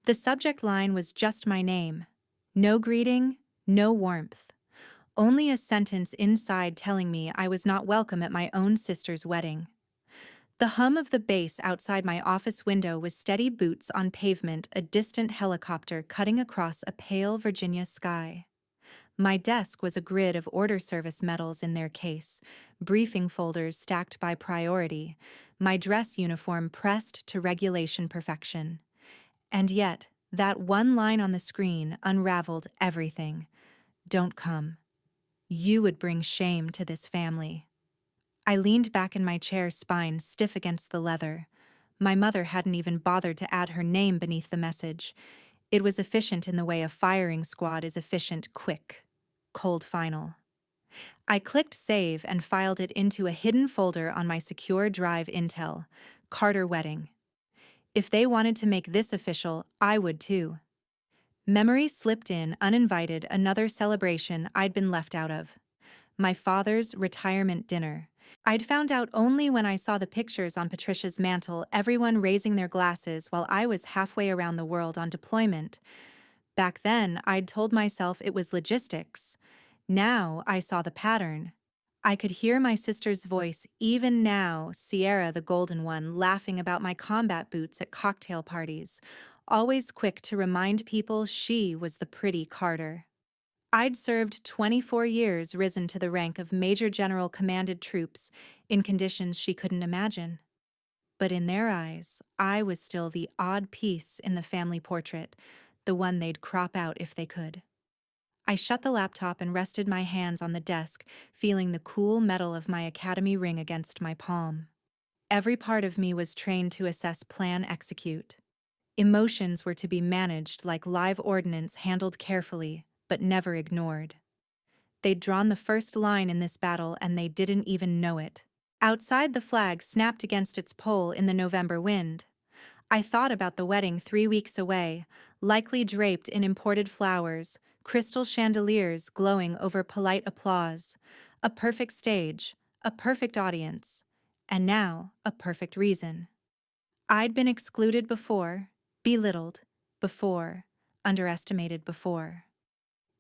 The subject line was just my name. No greeting, no warmth. Only a sentence inside telling me I was not welcome at my own sister's wedding. The hum of the bass outside my office window was steady boots on pavement, a distant helicopter cutting across a pale Virginia sky. My desk was a grid of order service medals in their case, briefing folders stacked by priority, my dress uniform pressed to regulation perfection. And yet, that one line on the screen unraveled everything. Don't come. You would bring shame to this family. I leaned back in my chair, spine stiff against the leather. My mother hadn't even bothered to add her name beneath the message. It was efficient in the way a firing squad is efficient, quick, cold final. I clicked save and filed it into a hidden folder on my secure drive. Intel, Carter wedding. If they wanted to make this official, I would too. Memory slipped in, uninvited, another celebration I'd been left out of. My father's retirement dinner. I'd found out only when I saw the pictures on Patricia's mantle, everyone raising their glasses while I was halfway around the world on deployment. Back then, I'd told myself it was logistics. Now I saw the pattern. I could hear my sister's voice even now, Sierra the Golden One, laughing about my combat boots at cocktail parties, always quick to remind people she was the pretty Carter. I'd served 24 years, risen to the rank of Major General, commanded troops in conditions she couldn't imagine. But in their eyes, I was still the odd piece in the family portrait, the one they'd crop out if they could. I shut the laptop and rested my hands on the desk, feeling the cool metal of my academy ring against my palm. Every part of me was trained to assess, plan, execute. Emotions were to be managed like live ordnance, handled carefully, but never ignored. They'd drawn the first line in this battle and they didn't even know it. Outside, the flag snapped against its pole in the November wind. I thought about the wedding 3 weeks away, likely draped in imported flowers, crystal chandeliers glowing over polite applause, a perfect stage, a perfect audience, and now a perfect reason. I'd been excluded before, belittled before, underestimated before.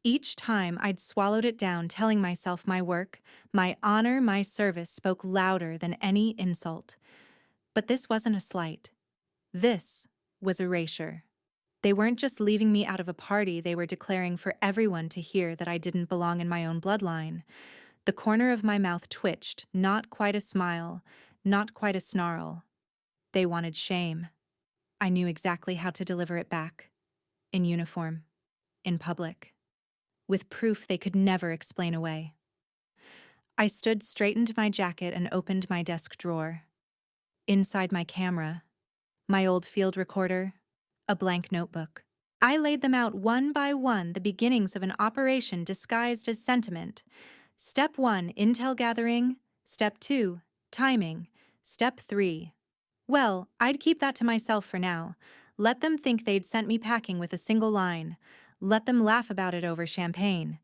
Each time I'd swallowed it down, telling myself my work, my honor, my service spoke louder than any insult. But this wasn't a slight. This was erasure. They weren't just leaving me out of a party, they were declaring for everyone to hear that I didn't belong in my own bloodline. The corner of my mouth twitched, not quite a smile, not quite a snarl. They wanted shame. I knew exactly how to deliver it back. In uniform. In public. With proof they could never explain away. I stood, straightened my jacket, and opened my desk drawer. Inside, my camera, my old field recorder, a blank notebook. I laid them out one by one, the beginnings of an operation disguised as sentiment. Step 1, intel gathering. Step 2, timing. Step 3. Well, I'd keep that to myself for now. Let them think they'd sent me packing with a single line. Let them laugh about it over champagne.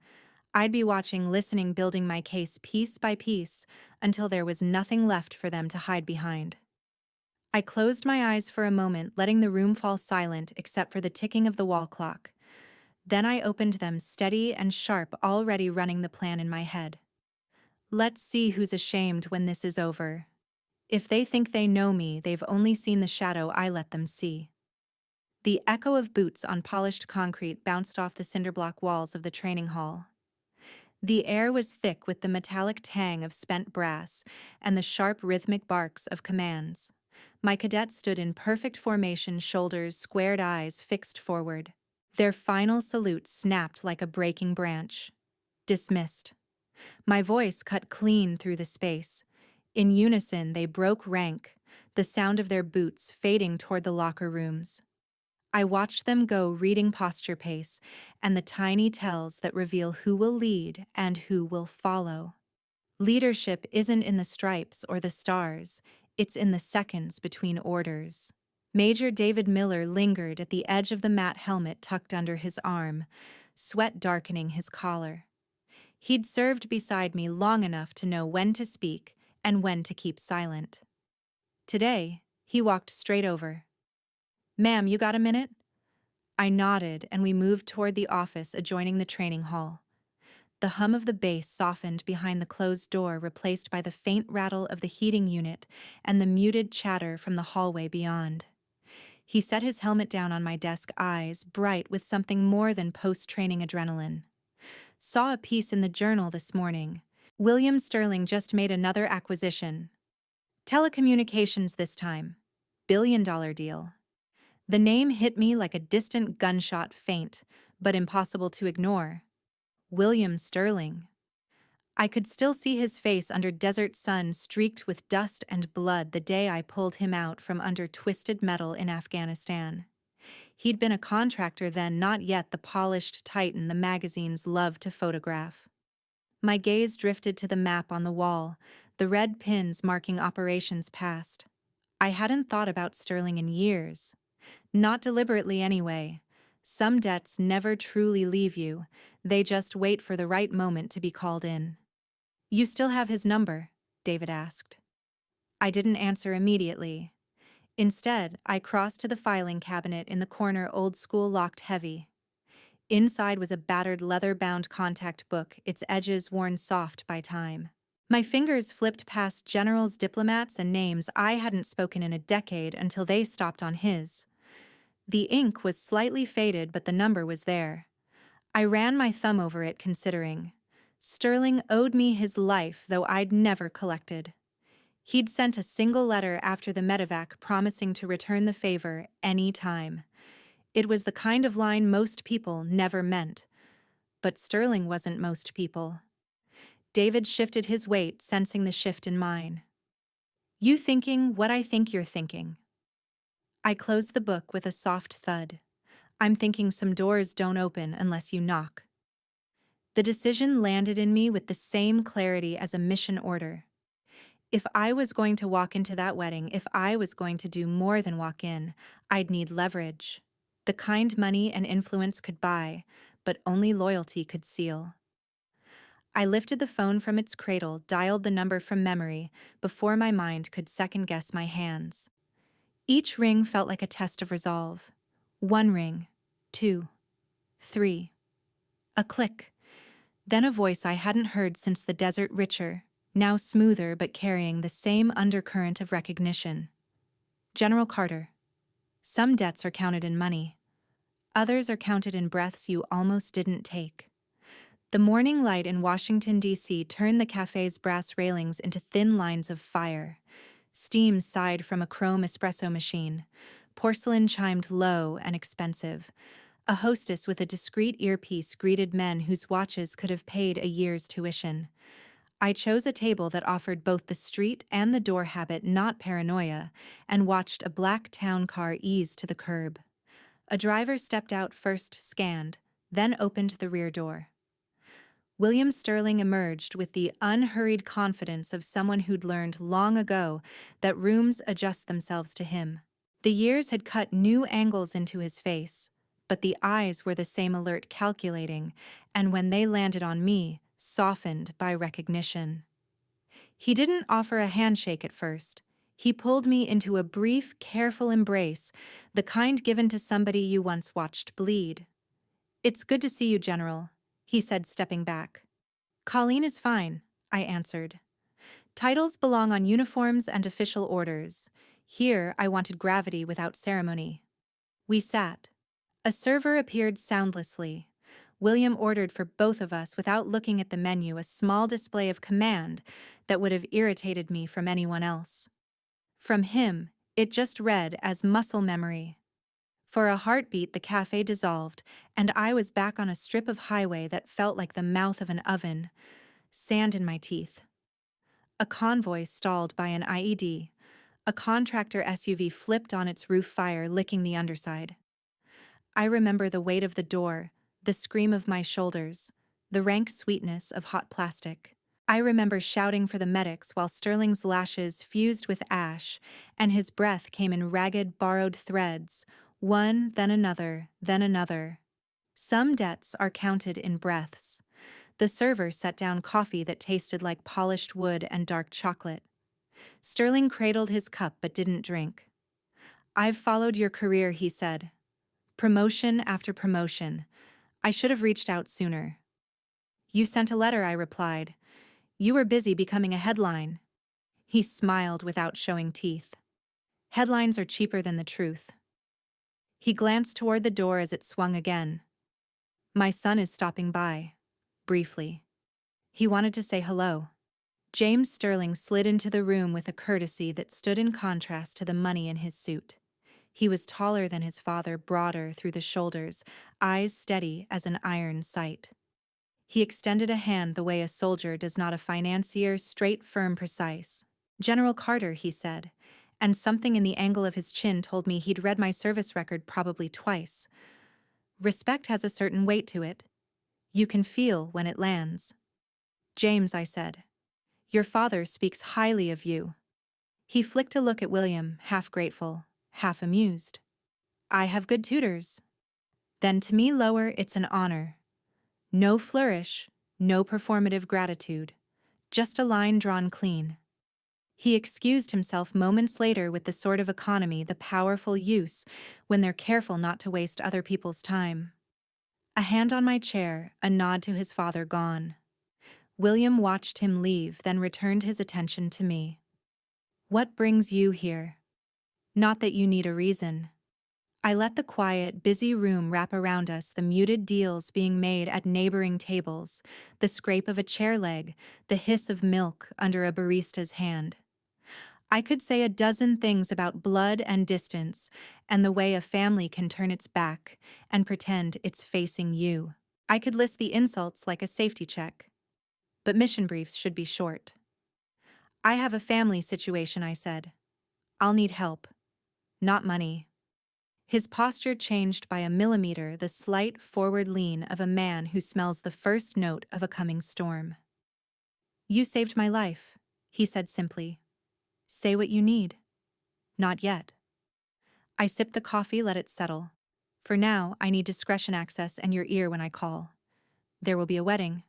I'd be watching, listening, building my case piece by piece until there was nothing left for them to hide behind. I closed my eyes for a moment, letting the room fall silent except for the ticking of the wall clock. Then I opened them, steady and sharp, already running the plan in my head. Let's see who's ashamed when this is over. If they think they know me, they've only seen the shadow I let them see. The echo of boots on polished concrete bounced off the cinderblock walls of the training hall. The air was thick with the metallic tang of spent brass and the sharp rhythmic barks of commands. My cadets stood in perfect formation, shoulders, squared, eyes fixed forward. Their final salute snapped like a breaking branch. Dismissed. My voice cut clean through the space. In unison, they broke rank, the sound of their boots fading toward the locker rooms. I watched them go, reading posture pace and the tiny tells that reveal who will lead and who will follow. Leadership isn't in the stripes or the stars, it's in the seconds between orders. Major David Miller lingered at the edge of the matte helmet tucked under his arm, sweat darkening his collar. He'd served beside me long enough to know when to speak and when to keep silent. Today, he walked straight over. "Ma'am, you got a minute?" I nodded and we moved toward the office adjoining the training hall. The hum of the bass softened behind the closed door, replaced by the faint rattle of the heating unit and the muted chatter from the hallway beyond. He set his helmet down on my desk, eyes bright with something more than post-training adrenaline. Saw a piece in the journal this morning. William Sterling just made another acquisition. Telecommunications this time. $1 billion deal. The name hit me like a distant gunshot, faint, but impossible to ignore. William Sterling. I could still see his face under desert sun streaked with dust and blood the day I pulled him out from under twisted metal in Afghanistan. He'd been a contractor then, not yet the polished titan the magazines loved to photograph. My gaze drifted to the map on the wall, the red pins marking operations past. I hadn't thought about Sterling in years. Not deliberately anyway. Some debts never truly leave you, they just wait for the right moment to be called in. "You still have his number?" David asked. I didn't answer immediately. Instead, I crossed to the filing cabinet in the corner, old school, locked heavy. Inside was a battered leather-bound contact book, its edges worn soft by time. My fingers flipped past generals, diplomats, and names I hadn't spoken in a decade until they stopped on his. The ink was slightly faded, but the number was there. I ran my thumb over it, considering. Sterling owed me his life, though I'd never collected. He'd sent a single letter after the medevac promising to return the favor any time. It was the kind of line most people never meant. But Sterling wasn't most people. David shifted his weight, sensing the shift in mine. "You thinking what I think you're thinking." I closed the book with a soft thud. "I'm thinking some doors don't open unless you knock." The decision landed in me with the same clarity as a mission order. If I was going to walk into that wedding, if I was going to do more than walk in, I'd need leverage. The kind money and influence could buy, but only loyalty could seal. I lifted the phone from its cradle, dialed the number from memory, before my mind could second-guess my hands. Each ring felt like a test of resolve. 1 ring, 2, 3. A click. Then a voice I hadn't heard since the desert, richer, now smoother but carrying the same undercurrent of recognition. "General Carter. Some debts are counted in money. Others are counted in breaths you almost didn't take." The morning light in Washington, D.C. turned the cafe's brass railings into thin lines of fire. Steam sighed from a chrome espresso machine. Porcelain chimed low and expensive. A hostess with a discreet earpiece greeted men whose watches could have paid a year's tuition. I chose a table that offered both the street and the door habit, not paranoia, and watched a black town car ease to the curb. A driver stepped out first, scanned, then opened the rear door. William Sterling emerged with the unhurried confidence of someone who'd learned long ago that rooms adjust themselves to him. The years had cut new angles into his face, but the eyes were the same, alert, calculating, and when they landed on me, softened by recognition. He didn't offer a handshake at first. He pulled me into a brief, careful embrace, the kind given to somebody you once watched bleed. "It's good to see you, General," he said, stepping back. "Colleen is fine," I answered. "Titles belong on uniforms and official orders. Here I wanted gravity without ceremony." We sat. A server appeared soundlessly. William ordered for both of us without looking at the menu, a small display of command that would have irritated me from anyone else. From him, it just read as muscle memory. For a heartbeat, the cafe dissolved, and I was back on a strip of highway that felt like the mouth of an oven, sand in my teeth. A convoy stalled by an IED. A contractor SUV flipped on its roof, fire licking the underside. I remember the weight of the door, the scream of my shoulders, the rank sweetness of hot plastic. I remember shouting for the medics while Sterling's lashes fused with ash, and his breath came in ragged, borrowed threads, one, then another, then another. Some debts are counted in breaths. The server set down coffee that tasted like polished wood and dark chocolate. Sterling cradled his cup but didn't drink. "I've followed your career," he said. Promotion after promotion. I should have reached out sooner. You sent a letter, I replied. You were busy becoming a headline. He smiled without showing teeth. Headlines are cheaper than the truth. He glanced toward the door as it swung again. My son is stopping by. Briefly. He wanted to say hello. James Sterling slid into the room with a courtesy that stood in contrast to the money in his suit. He was taller than his father, broader through the shoulders, eyes steady as an iron sight. He extended a hand the way a soldier does not a financier, straight, firm, precise. General Carter, he said, and something in the angle of his chin told me he'd read my service record probably twice. Respect has a certain weight to it. You can feel when it lands. James, I said, your father speaks highly of you. He flicked a look at William, half grateful, half amused. I have good tutors. Then to me lower, it's an honor. No flourish, no performative gratitude, just a line drawn clean. He excused himself moments later with the sort of economy the powerful use when they're careful not to waste other people's time. A hand on my chair, a nod to his father gone. William watched him leave, then returned his attention to me. What brings you here? Not that you need a reason. I let the quiet, busy room wrap around us, the muted deals being made at neighboring tables, the scrape of a chair leg, the hiss of milk under a barista's hand. I could say a dozen things about blood and distance, and the way a family can turn its back and pretend it's facing you. I could list the insults like a safety check. But mission briefs should be short. I have a family situation, I said. I'll need help. Not money. His posture changed by a millimeter, the slight forward lean of a man who smells the first note of a coming storm. You saved my life, he said simply. Say what you need. Not yet. I sipped the coffee, let it settle. For now, I need discretion access and your ear when I call. There will be a wedding.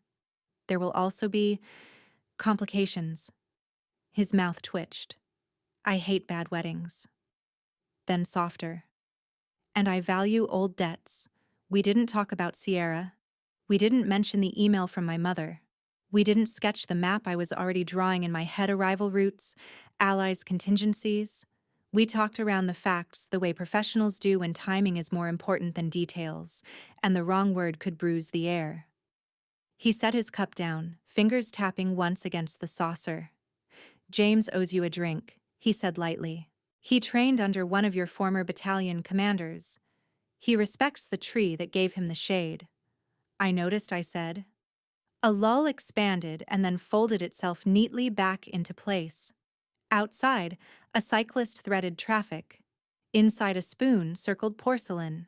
There will also be complications. His mouth twitched. I hate bad weddings. Then softer. And I value old debts. We didn't talk about Sierra. We didn't mention the email from my mother. We didn't sketch the map I was already drawing in my head, arrival routes, allies' contingencies. We talked around the facts the way professionals do when timing is more important than details, and the wrong word could bruise the air. He set his cup down, fingers tapping once against the saucer. James owes you a drink, he said lightly. He trained under one of your former battalion commanders. He respects the tree that gave him the shade. I noticed, I said. A lull expanded and then folded itself neatly back into place. Outside, a cyclist threaded traffic. Inside, a spoon circled porcelain.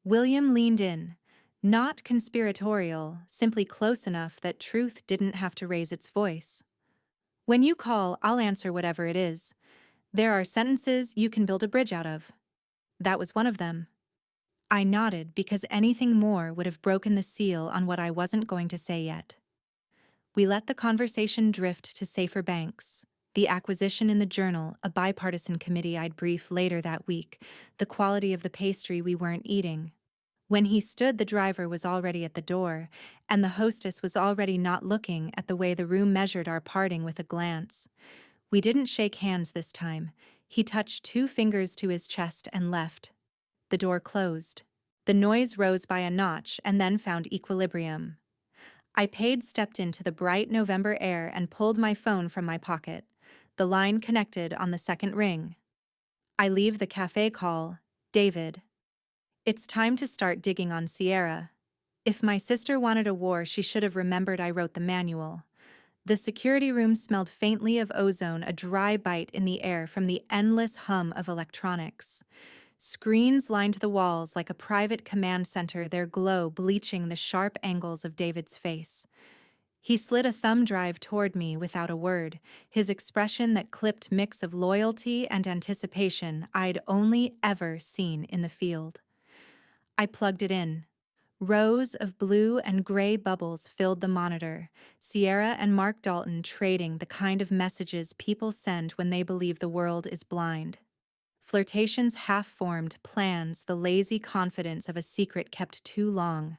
William leaned in, not conspiratorial, simply close enough that truth didn't have to raise its voice. When you call, I'll answer whatever it is. There are sentences you can build a bridge out of. That was one of them. I nodded because anything more would have broken the seal on what I wasn't going to say yet. We let the conversation drift to safer banks. The acquisition in the Journal, a bipartisan committee I'd brief later that week, the quality of the pastry we weren't eating. When he stood, the driver was already at the door, and the hostess was already not looking at the way the room measured our parting with a glance. We didn't shake hands this time. He touched 2 fingers to his chest and left. The door closed. The noise rose by a notch and then found equilibrium. I stepped into the bright November air and pulled my phone from my pocket. The line connected on the second ring. I leave the cafe call, David. It's time to start digging on Sierra. If my sister wanted a war, she should have remembered I wrote the manual. The security room smelled faintly of ozone, a dry bite in the air from the endless hum of electronics. Screens lined the walls like a private command center, their glow bleaching the sharp angles of David's face. He slid a thumb drive toward me without a word, his expression that clipped mix of loyalty and anticipation I'd only ever seen in the field. I plugged it in. Rows of blue and gray bubbles filled the monitor, Sierra and Mark Dalton trading the kind of messages people send when they believe the world is blind. Flirtation's half-formed plans, the lazy confidence of a secret kept too long.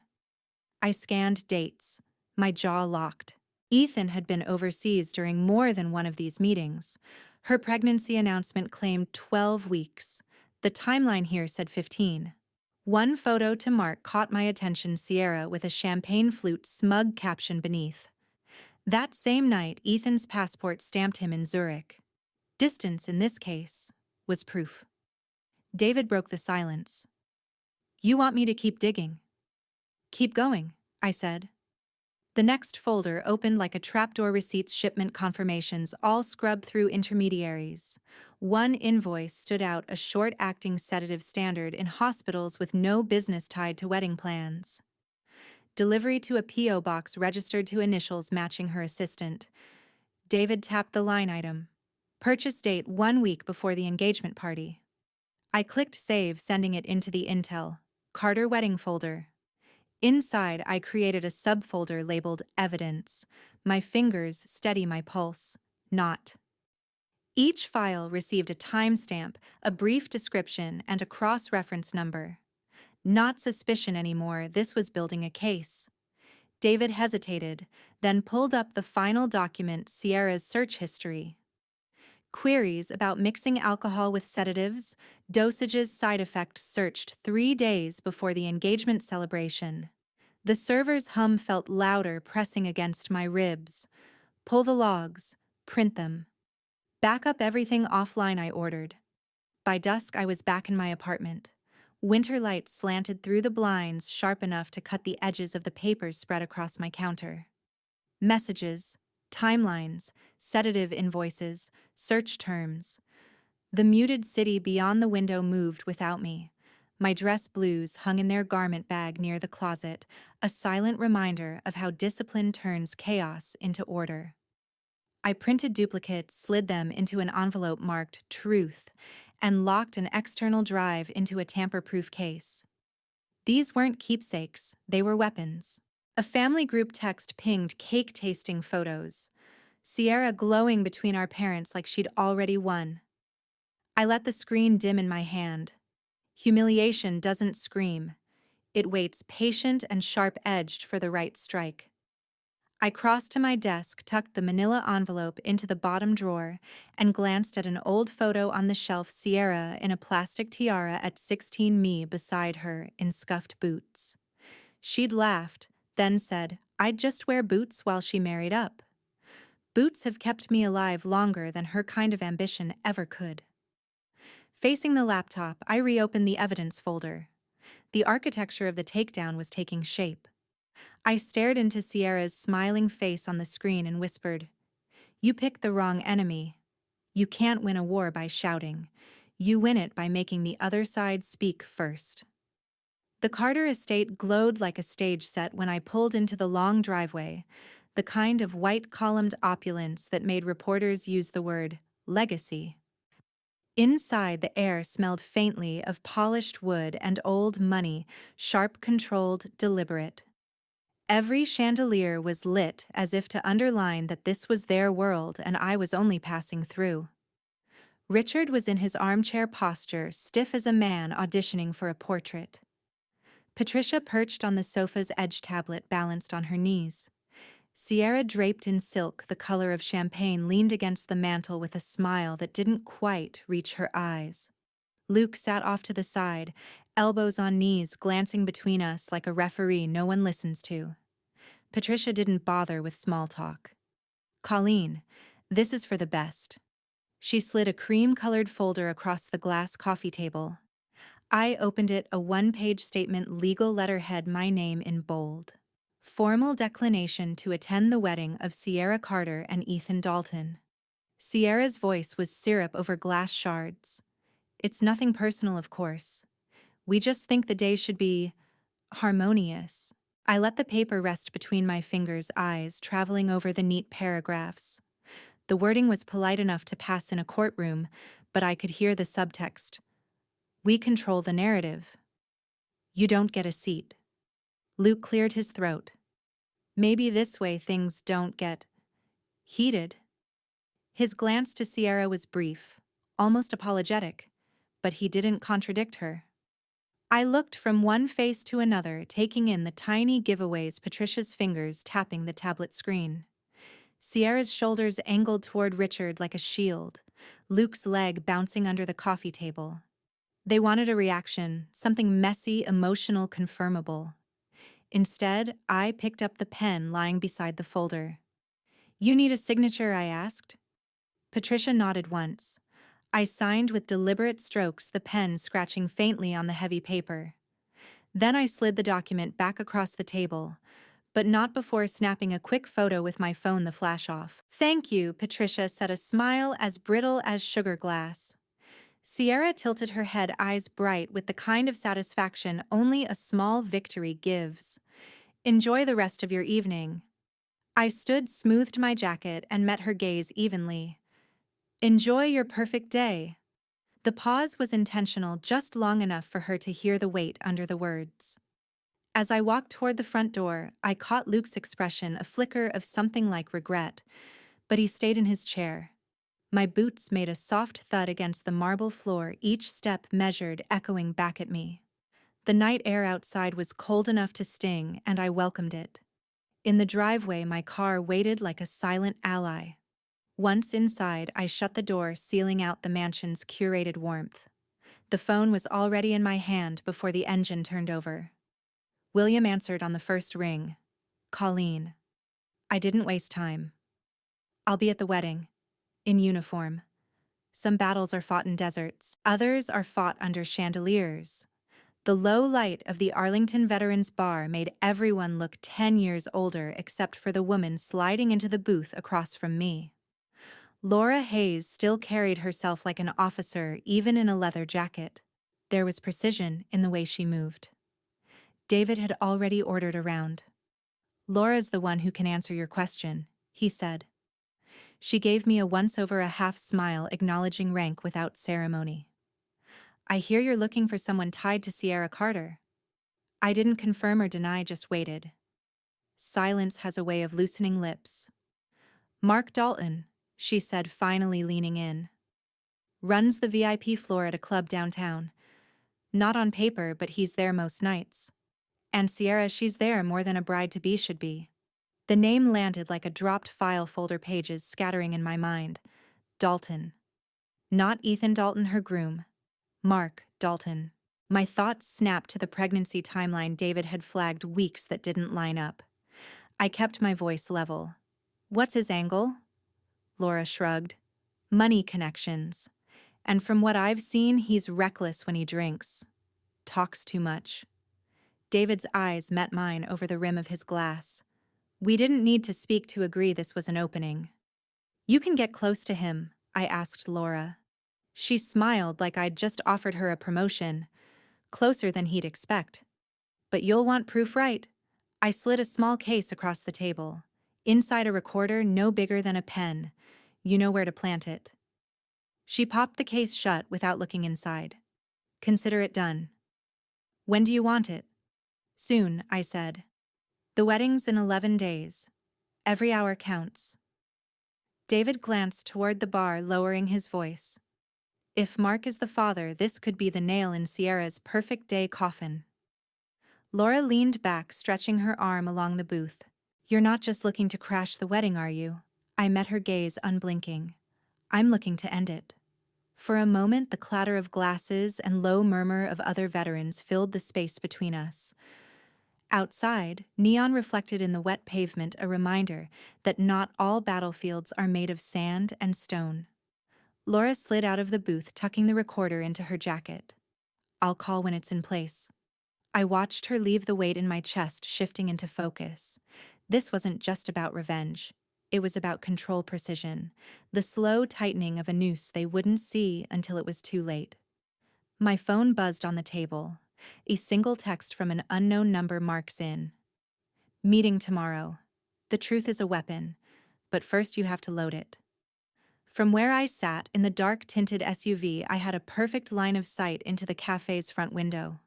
I scanned dates, my jaw locked. Ethan had been overseas during more than one of these meetings. Her pregnancy announcement claimed 12 weeks. The timeline here said 15. One photo to mark caught my attention, Sierra with a champagne flute smug caption beneath. That same night, Ethan's passport stamped him in Zurich. Distance, in this case, was proof. David broke the silence. You want me to keep digging? Keep going, I said. The next folder opened like a trapdoor: receipts, shipment confirmations, all scrubbed through intermediaries. One invoice stood out, a short-acting sedative standard in hospitals with no business tied to wedding plans. Delivery to a P.O. box registered to initials matching her assistant. David tapped the line item. Purchase date 1 week before the engagement party. I clicked save, sending it into the Intel Carter wedding folder. Inside, I created a subfolder labeled Evidence. My fingers steady my pulse. Not. Each file received a timestamp, a brief description, and a cross-reference number. Not suspicion anymore, this was building a case. David hesitated, then pulled up the final document, Sierra's search history. Queries about mixing alcohol with sedatives, dosages, side effects searched 3 days before the engagement celebration. The server's hum felt louder, pressing against my ribs. Pull the logs, print them. Back up everything offline, I ordered. By dusk, I was back in my apartment. Winter light slanted through the blinds, sharp enough to cut the edges of the papers spread across my counter. Messages, timelines, sedative invoices, search terms. The muted city beyond the window moved without me. My dress blues hung in their garment bag near the closet, a silent reminder of how discipline turns chaos into order. I printed duplicates, slid them into an envelope marked Truth, and locked an external drive into a tamper-proof case. These weren't keepsakes, they were weapons. A family group text pinged cake-tasting photos. Sierra glowing between our parents like she'd already won. I let the screen dim in my hand. Humiliation doesn't scream. It waits patient and sharp-edged for the right strike. I crossed to my desk, tucked the manila envelope into the bottom drawer, and glanced at an old photo on the shelf, Sierra in a plastic tiara at 16, me beside her in scuffed boots. She'd laughed, then said, I'd just wear boots while she married up. Boots have kept me alive longer than her kind of ambition ever could. Facing the laptop, I reopened the evidence folder. The architecture of the takedown was taking shape. I stared into Sierra's smiling face on the screen and whispered, You picked the wrong enemy. You can't win a war by shouting. You win it by making the other side speak first. The Carter estate glowed like a stage set when I pulled into the long driveway, the kind of white-columned opulence that made reporters use the word legacy. Inside, the air smelled faintly of polished wood and old money, sharp, controlled, deliberate. Every chandelier was lit as if to underline that this was their world and I was only passing through. Richard was in his armchair posture, stiff as a man auditioning for a portrait. Patricia perched on the sofa's edge, tablet balanced on her knees. Sierra, draped in silk the color of champagne, leaned against the mantel with a smile that didn't quite reach her eyes. Luke sat off to the side, elbows on knees, glancing between us like a referee no one listens to. Patricia didn't bother with small talk. Colleen, this is for the best. She slid a cream-colored folder across the glass coffee table. I opened it, a one-page statement, legal letterhead, my name in bold. Formal declination to attend the wedding of Sierra Carter and Ethan Dalton. Sierra's voice was syrup over glass shards. It's nothing personal, of course. We just think the day should be harmonious. I let the paper rest between my fingers, eyes traveling over the neat paragraphs. The wording was polite enough to pass in a courtroom, but I could hear the subtext. We control the narrative. You don't get a seat. Luke cleared his throat. Maybe this way things don't get heated. His glance to Sierra was brief, almost apologetic. but he didn't contradict her. I looked from one face to another, taking in the tiny giveaways, Patricia's fingers tapping the tablet screen. Sierra's shoulders angled toward Richard like a shield, Luke's leg bouncing under the coffee table. They wanted a reaction, something messy, emotional, confirmable. Instead, I picked up the pen lying beside the folder. "You need a signature?" I asked. Patricia nodded once. I signed with deliberate strokes, the pen scratching faintly on the heavy paper. Then I slid the document back across the table, but not before snapping a quick photo with my phone, the flash off. "Thank you," Patricia said, a smile as brittle as sugar glass. Sierra tilted her head, eyes bright with the kind of satisfaction only a small victory gives. "Enjoy the rest of your evening." I stood, smoothed my jacket, and met her gaze evenly. "Enjoy your perfect day." The pause was intentional, just long enough for her to hear the weight under the words. As I walked toward the front door, I caught Luke's expression, a flicker of something like regret, but he stayed in his chair. My boots made a soft thud against the marble floor, each step measured, echoing back at me. The night air outside was cold enough to sting, and I welcomed it. In the driveway, my car waited like a silent ally. Once inside, I shut the door, sealing out the mansion's curated warmth. The phone was already in my hand before the engine turned over. William answered on the first ring. "Colleen." I didn't waste time. "I'll be at the wedding. In uniform. Some battles are fought in deserts, others are fought under chandeliers." The low light of the Arlington Veterans Bar made everyone look 10 years older except for the woman sliding into the booth across from me. Laura Hayes still carried herself like an officer, even in a leather jacket. There was precision in the way she moved. David had already ordered a round. "Laura's the one who can answer your question," he said. She gave me a once-over-a-half smile, acknowledging rank without ceremony. "I hear you're looking for someone tied to Sierra Carter." I didn't confirm or deny, just waited. Silence has a way of loosening lips. "Mark Dalton," she said, finally leaning in. "Runs the VIP floor at a club downtown. Not on paper, but he's there most nights. And Sierra, she's there more than a bride-to-be should be." The name landed like a dropped file folder, pages scattering in my mind. Dalton. Not Ethan Dalton, her groom. Mark Dalton. My thoughts snapped to the pregnancy timeline David had flagged, weeks that didn't line up. I kept my voice level. "What's his angle?" Laura shrugged. "Money connections. And from what I've seen, he's reckless when he drinks. Talks too much." David's eyes met mine over the rim of his glass. We didn't need to speak to agree this was an opening. "You can get close to him," I asked Laura. She smiled like I'd just offered her a promotion, closer than he'd expect. "But you'll want proof, right?" I slid a small case across the table. Inside, a recorder no bigger than a pen. "You know where to plant it." She popped the case shut without looking inside. "Consider it done." "When do you want it?" "Soon," I said. "The wedding's in 11 days. Every hour counts." David glanced toward the bar, lowering his voice. "If Mark is the father, this could be the nail in Sierra's perfect day coffin." Laura leaned back, stretching her arm along the booth. "You're not just looking to crash the wedding, are you?" I met her gaze, unblinking. "I'm looking to end it." For a moment, the clatter of glasses and low murmur of other veterans filled the space between us. Outside, neon reflected in the wet pavement, a reminder that not all battlefields are made of sand and stone. Laura slid out of the booth, tucking the recorder into her jacket. "I'll call when it's in place." I watched her leave, the weight in my chest shifting into focus. This wasn't just about revenge. It was about control, precision, the slow tightening of a noose they wouldn't see until it was too late. My phone buzzed on the table. A single text from an unknown number. "Mark's in. Meeting tomorrow. The truth is a weapon, but first you have to load it." From where I sat in the dark-tinted SUV, I had a perfect line of sight into the cafe's front window.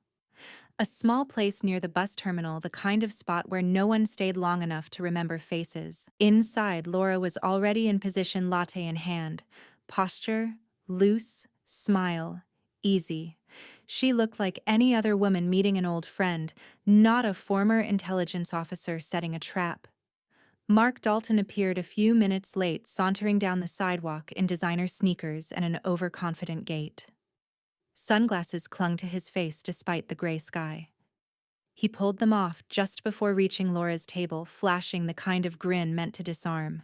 A small place near the bus terminal, the kind of spot where no one stayed long enough to remember faces. Inside, Laura was already in position, latte in hand. Posture, loose, smile, Easy. She looked like any other woman meeting an old friend, not a former intelligence officer setting a trap. Mark Dalton appeared a few minutes late, sauntering down the sidewalk in designer sneakers and an overconfident gait. Sunglasses clung to his face despite the gray sky. He pulled them off just before reaching Laura's table, flashing the kind of grin meant to disarm.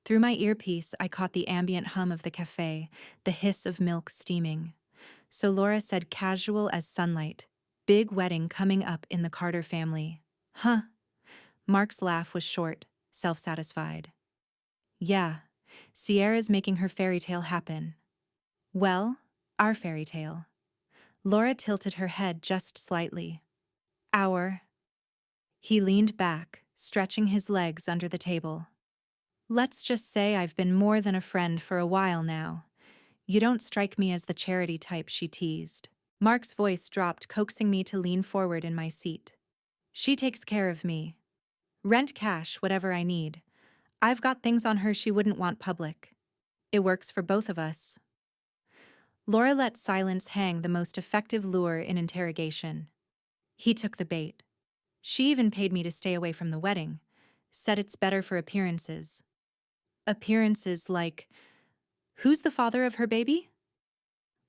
Through my earpiece, I caught the ambient hum of the cafe, the hiss of milk steaming. So Laura said, casual as sunlight, "Big wedding coming up in the Carter family." Huh. Mark's laugh was short, self-satisfied. Yeah, Sierra's making her fairy tale happen. Well, our fairy tale. Laura tilted her head just slightly. Our. He leaned back, stretching his legs under the table. Let's just say I've been more than a friend for a while now. You don't strike me as the charity type, she teased. Mark's voice dropped, coaxing me to lean forward in my seat. She takes care of me. Rent, cash, whatever I need. I've got things on her she wouldn't want public. It works for both of us. Laura let silence hang, the most effective lure in interrogation. He took the bait. She even paid me to stay away from the wedding. Said it's better for appearances. Appearances like, who's the father of her baby?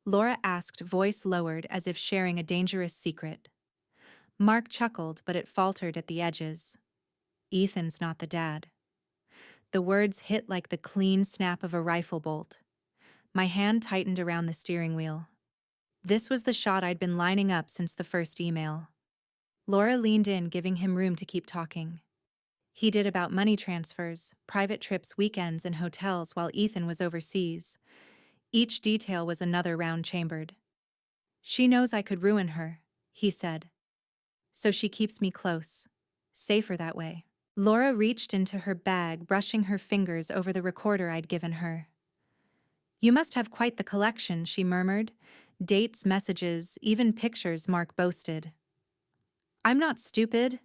Laura asked, voice lowered as if sharing a dangerous secret. Mark chuckled, but it faltered at the edges. Ethan's not the dad. The words hit like the clean snap of a rifle bolt. My hand tightened around the steering wheel. This was the shot I'd been lining up since the first email. Laura leaned in, giving him room to keep talking. He did about money transfers, private trips, weekends, and hotels while Ethan was overseas. Each detail was another round chambered. She knows I could ruin her, he said. So she keeps me close. Safer that way. Laura reached into her bag, brushing her fingers over the recorder I'd given her. You must have quite the collection, she murmured. Dates, messages, even pictures, Mark boasted. I'm not stupid.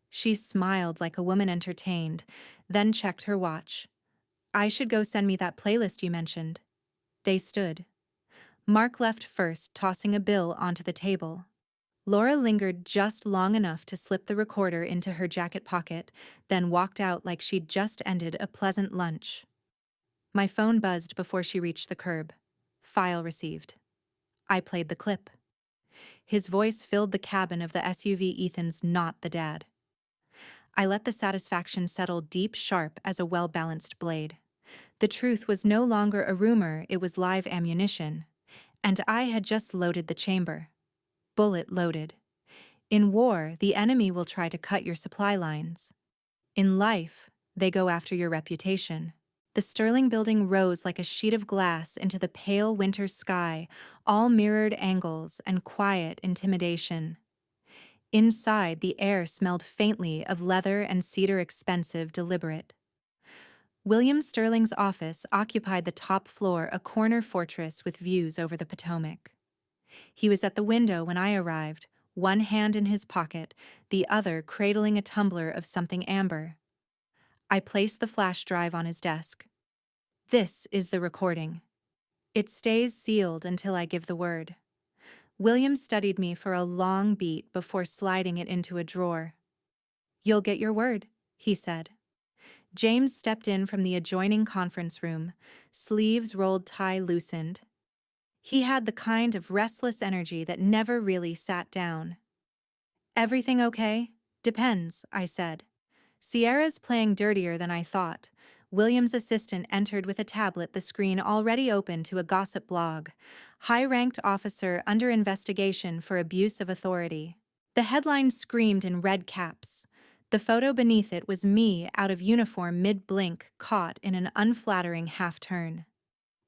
She smiled like a woman entertained, then checked her watch. I should go send me that playlist you mentioned. They stood. Mark left first, tossing a bill onto the table. Laura lingered just long enough to slip the recorder into her jacket pocket, then walked out like she'd just ended a pleasant lunch. My phone buzzed before she reached the curb. File received. I played the clip. His voice filled the cabin of the SUV. Ethan's not the dad. I let the satisfaction settle deep, sharp as a well-balanced blade. The truth was no longer a rumor, it was live ammunition. And I had just loaded the chamber. Bullet loaded. In war, the enemy will try to cut your supply lines. In life, they go after your reputation. The Sterling building rose like a sheet of glass into the pale winter sky, all mirrored angles and quiet intimidation. Inside, the air smelled faintly of leather and cedar, expensive, deliberate. William Sterling's office occupied the top floor, a corner fortress with views over the Potomac. He was at the window when I arrived, one hand in his pocket, the other cradling a tumbler of something amber. I placed the flash drive on his desk. This is the recording. It stays sealed until I give the word. William studied me for a long beat before sliding it into a drawer. You'll get your word, he said. James stepped in from the adjoining conference room, sleeves rolled, tie loosened. He had the kind of restless energy that never really sat down. Everything okay? Depends, I said. Sierra's playing dirtier than I thought. William's assistant entered with a tablet, the screen already open to a gossip blog. High-ranked officer under investigation for abuse of authority. The headline screamed in red caps. The photo beneath it was me out of uniform mid-blink, caught in an unflattering half-turn.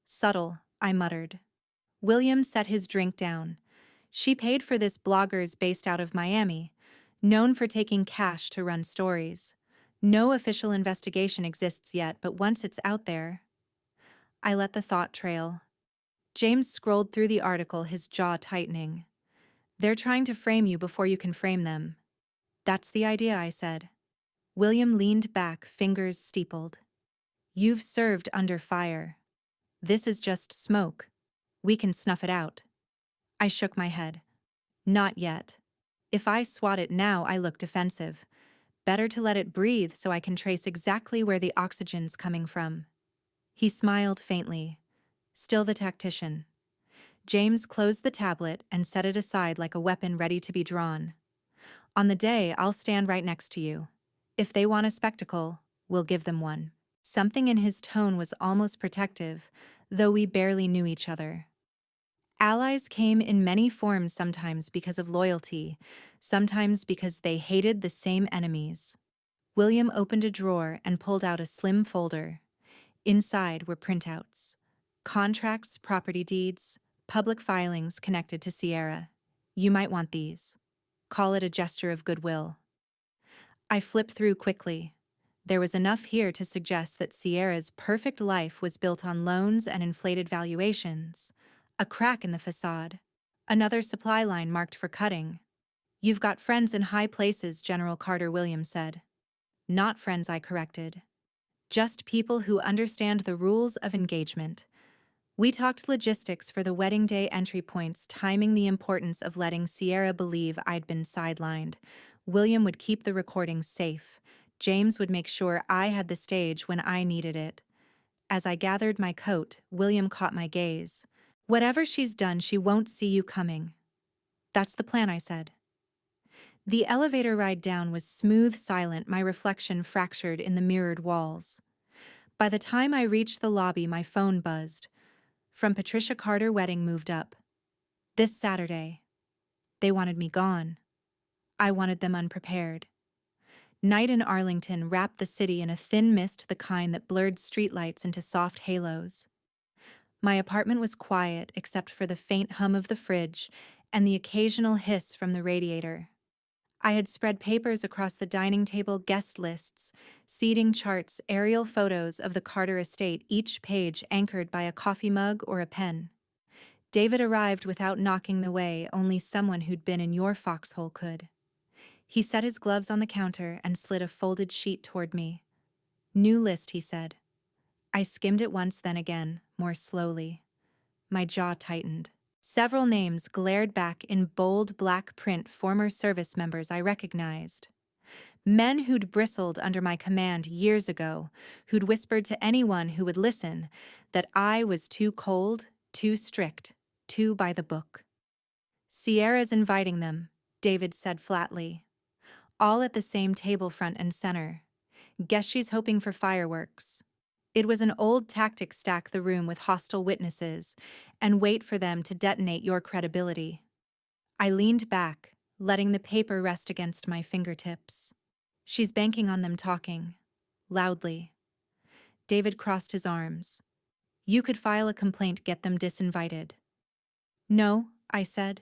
Subtle, I muttered. William set his drink down. She paid for this, bloggers based out of Miami, known for taking cash to run stories. No official investigation exists yet, but once it's out there... I let the thought trail. James scrolled through the article, his jaw tightening. They're trying to frame you before you can frame them. That's the idea, I said. William leaned back, fingers steepled. You've served under fire. This is just smoke. We can snuff it out. I shook my head. Not yet. If I swat it now, I look defensive. Better to let it breathe so I can trace exactly where the oxygen's coming from. He smiled faintly. Still the tactician. James closed the tablet and set it aside like a weapon ready to be drawn. On the day, I'll stand right next to you. If they want a spectacle, we'll give them one. Something in his tone was almost protective, though we barely knew each other. Allies came in many forms, sometimes because of loyalty, sometimes because they hated the same enemies. William opened a drawer and pulled out a slim folder. Inside were printouts, contracts, property deeds, public filings connected to Sierra. You might want these. Call it a gesture of goodwill. I flipped through quickly. There was enough here to suggest that Sierra's perfect life was built on loans and inflated valuations. A crack in the facade. Another supply line marked for cutting. You've got friends in high places, General Carter Williams said. Not friends, I corrected. Just people who understand the rules of engagement. We talked logistics for the wedding day entry points, timing the importance of letting Sierra believe I'd been sidelined. William would keep the recording safe. James would make sure I had the stage when I needed it. As I gathered my coat, William caught my gaze. Whatever she's done, she won't see you coming. That's the plan, I said. The elevator ride down was smooth, silent, my reflection fractured in the mirrored walls. By the time I reached the lobby, my phone buzzed. From Patricia Carter Wedding moved up. This Saturday. They wanted me gone. I wanted them unprepared. Night in Arlington wrapped the city in a thin mist, the kind that blurred streetlights into soft halos. My apartment was quiet except for the faint hum of the fridge and the occasional hiss from the radiator. I had spread papers across the dining table, guest lists, seating charts, aerial photos of the Carter estate, each page anchored by a coffee mug or a pen. David arrived without knocking the way, only someone who'd been in your foxhole could. He set his gloves on the counter and slid a folded sheet toward me. New list, he said. I skimmed it once, then again, more slowly. My jaw tightened. Several names glared back in bold black print, former service members I recognized. Men who'd bristled under my command years ago, who'd whispered to anyone who would listen that I was too cold, too strict, too by the book. Sierra's inviting them, David said flatly. All at the same table, front and center. Guess she's hoping for fireworks. It was an old tactic: stack the room with hostile witnesses and wait for them to detonate your credibility. I leaned back, letting the paper rest against my fingertips. She's banking on them talking. Loudly. David crossed his arms. You could file a complaint, get them disinvited. No, I said.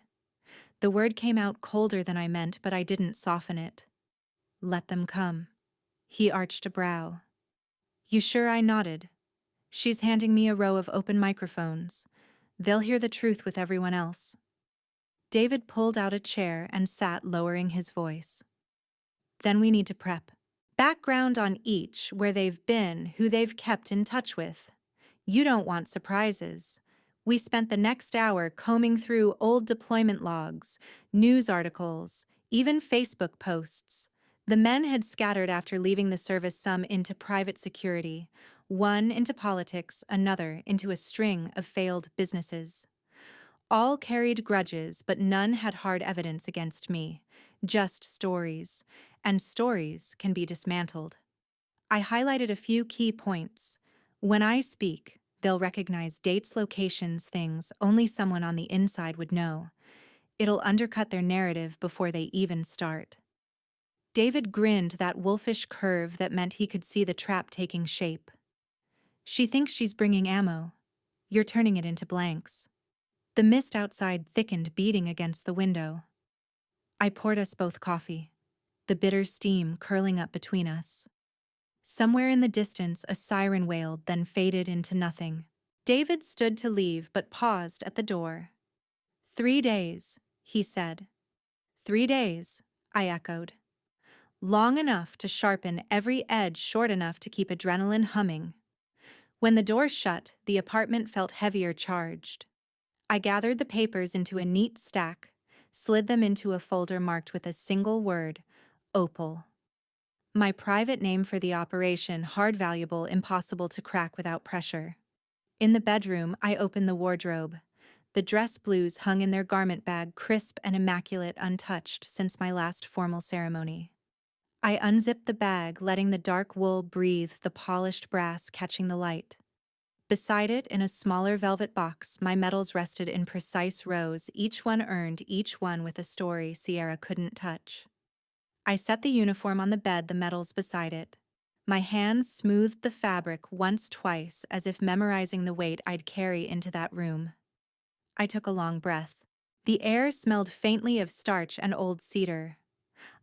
The word came out colder than I meant, but I didn't soften it. Let them come. He arched a brow. You sure? I nodded. She's handing me a row of open microphones. They'll hear the truth with everyone else. David pulled out a chair and sat, lowering his voice. Then we need to prep. Background on each, where they've been, who they've kept in touch with. You don't want surprises. We spent the next hour combing through old deployment logs, news articles, even Facebook posts. The men had scattered after leaving the service, some into private security, one into politics, another into a string of failed businesses. All carried grudges, but none had hard evidence against me, just stories, and stories can be dismantled. I highlighted a few key points. When I speak, they'll recognize dates, locations, things only someone on the inside would know. It'll undercut their narrative before they even start. David grinned, that wolfish curve that meant he could see the trap taking shape. She thinks she's bringing ammo. You're turning it into blanks. The mist outside thickened, beating against the window. I poured us both coffee, the bitter steam curling up between us. Somewhere in the distance, a siren wailed, then faded into nothing. David stood to leave, but paused at the door. 3 days, he said. 3 days, I echoed. Long enough to sharpen every edge, short enough to keep adrenaline humming. When the door shut, the apartment felt heavier, charged. I gathered the papers into a neat stack, slid them into a folder marked with a single word, Opal. My private name for the operation, hard valuable, impossible to crack without pressure. In the bedroom, I opened the wardrobe. The dress blues hung in their garment bag, crisp and immaculate, untouched since my last formal ceremony. I unzipped the bag, letting the dark wool breathe, the polished brass catching the light. Beside it, in a smaller velvet box, my medals rested in precise rows, each one earned, each one with a story Sierra couldn't touch. I set the uniform on the bed, the medals beside it. My hands smoothed the fabric once, twice, as if memorizing the weight I'd carry into that room. I took a long breath. The air smelled faintly of starch and old cedar.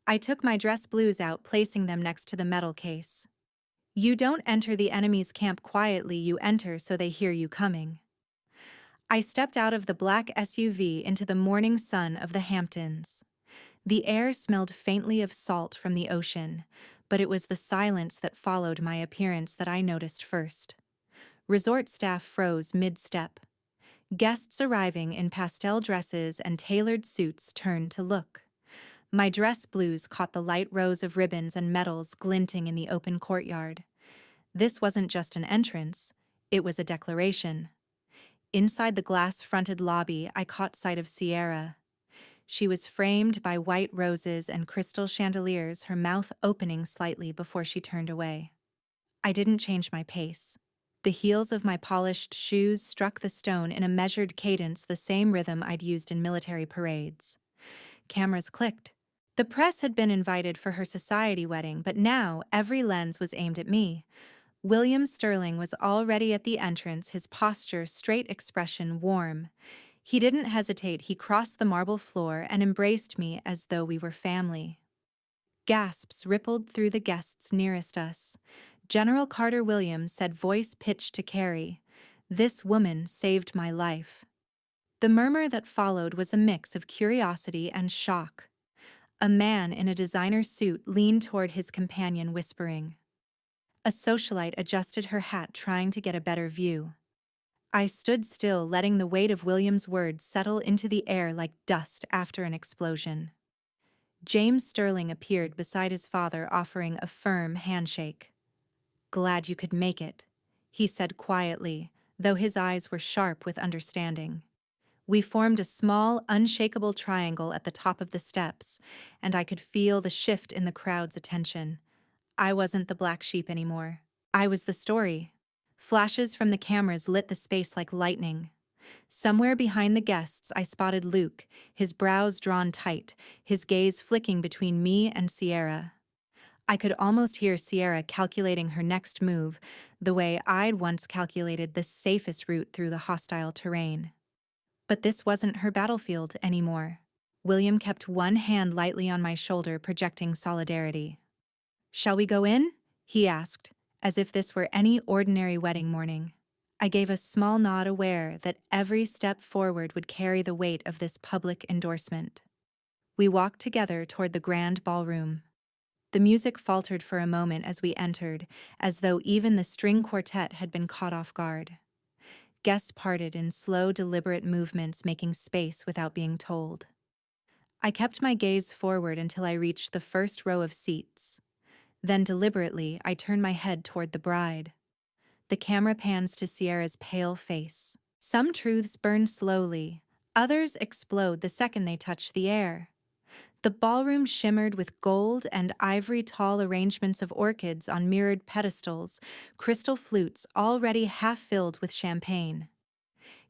I took my dress blues out, placing them next to the metal case. You don't enter the enemy's camp quietly, you enter so they hear you coming. I stepped out of the black SUV into the morning sun of the Hamptons. The air smelled faintly of salt from the ocean, but it was the silence that followed my appearance that I noticed first. Resort staff froze mid-step. Guests arriving in pastel dresses and tailored suits turned to look. My dress blues caught the light rows of ribbons and medals glinting in the open courtyard. This wasn't just an entrance, it was a declaration. Inside the glass-fronted lobby, I caught sight of Sierra. She was framed by white roses and crystal chandeliers, her mouth opening slightly before she turned away. I didn't change my pace. The heels of my polished shoes struck the stone in a measured cadence, the same rhythm I'd used in military parades. Cameras clicked. The press had been invited for her society wedding, but now every lens was aimed at me. William Sterling was already at the entrance, his posture, straight expression, warm. He didn't hesitate, he crossed the marble floor and embraced me as though we were family. Gasps rippled through the guests nearest us. General Carter Williams said, voice pitched to Carrie, "This woman saved my life." The murmur that followed was a mix of curiosity and shock. A man in a designer suit leaned toward his companion, whispering. A socialite adjusted her hat, trying to get a better view. I stood still, letting the weight of William's words settle into the air like dust after an explosion. James Sterling appeared beside his father, offering a firm handshake. "Glad you could make it," he said quietly, though his eyes were sharp with understanding. We formed a small, unshakable triangle at the top of the steps, and I could feel the shift in the crowd's attention. I wasn't the black sheep anymore. I was the story. Flashes from the cameras lit the space like lightning. Somewhere behind the guests, I spotted Luke, his brows drawn tight, his gaze flicking between me and Sierra. I could almost hear Sierra calculating her next move, the way I'd once calculated the safest route through the hostile terrain. But this wasn't her battlefield anymore. William kept one hand lightly on my shoulder, projecting solidarity. "Shall we go in?" he asked, as if this were any ordinary wedding morning. I gave a small nod, aware that every step forward would carry the weight of this public endorsement. We walked together toward the grand ballroom. The music faltered for a moment as we entered, as though even the string quartet had been caught off guard. Guests parted in slow, deliberate movements, making space without being told. I kept my gaze forward until I reached the first row of seats. Then deliberately, I turned my head toward the bride. The camera pans to Sierra's pale face. Some truths burn slowly, others explode the second they touch the air. The ballroom shimmered with gold and ivory, tall arrangements of orchids on mirrored pedestals, crystal flutes already half filled with champagne.